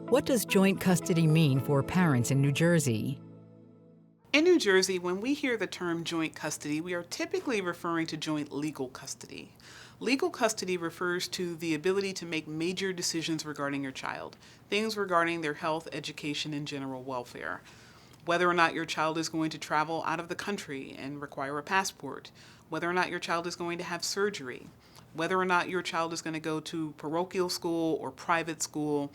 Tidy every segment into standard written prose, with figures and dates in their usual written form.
What does joint custody mean for parents in New Jersey? In New Jersey, when we hear the term joint custody, we are typically referring to joint legal custody. Legal custody refers to the ability to make major decisions regarding your child, things regarding their health, education, and general welfare. Whether or not your child is going to travel out of the country and require a passport, whether or not your child is going to have surgery, whether or not your child is going to go to parochial school or private school.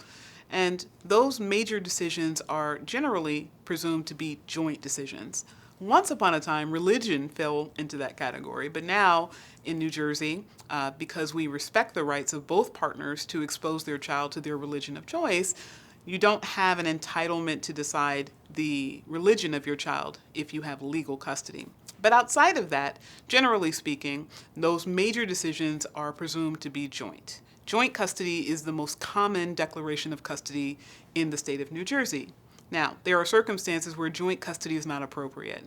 And those major decisions are generally presumed to be joint decisions. Once upon a time, religion fell into that category, but now in New Jersey, because we respect the rights of both partners to expose their child to their religion of choice, you don't have an entitlement to decide the religion of your child if you have legal custody. But outside of that, generally speaking, those major decisions are presumed to be joint. Joint custody is the most common declaration of custody in the state of New Jersey. Now, there are circumstances where joint custody is not appropriate.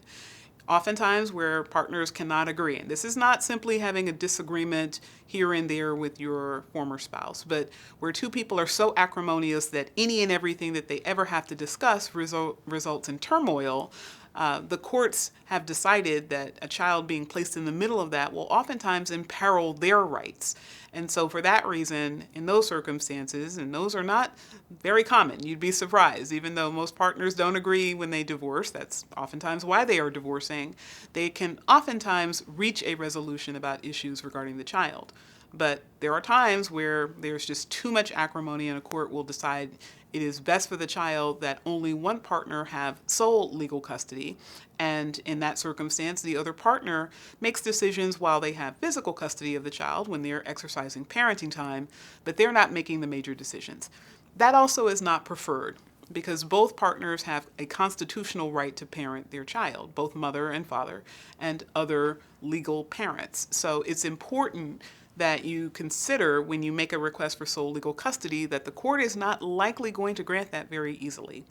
Oftentimes where partners cannot agree. And this is not simply having a disagreement here and there with your former spouse, but where two people are so acrimonious that any and everything that they ever have to discuss results in turmoil. The courts have decided that a child being placed in the middle of that will oftentimes imperil their rights. And so for that reason, in those circumstances, and those are not very common, you'd be surprised, even though most partners don't agree when they divorce, that's oftentimes why they are divorcing, they can oftentimes reach a resolution about issues regarding the child. But there are times where there's just too much acrimony and a court will decide it is best for the child that only one partner have sole legal custody. And in that circumstance, the other partner makes decisions while they have physical custody of the child when they're exercising parenting time, but they're not making the major decisions. That also is not preferred, because both partners have a constitutional right to parent their child, both mother and father, and other legal parents. So it's important that you consider when you make a request for sole legal custody that the court is not likely going to grant that very easily.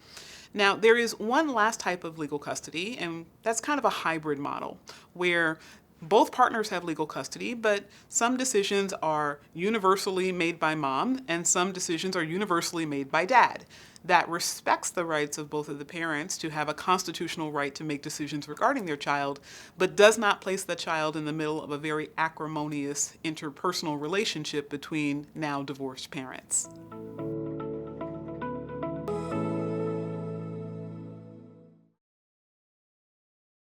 Now, there is one last type of legal custody, and that's kind of a hybrid model where both partners have legal custody, but some decisions are universally made by mom and some decisions are universally made by dad. That respects the rights of both of the parents to have a constitutional right to make decisions regarding their child, but does not place the child in the middle of a very acrimonious interpersonal relationship between now divorced parents.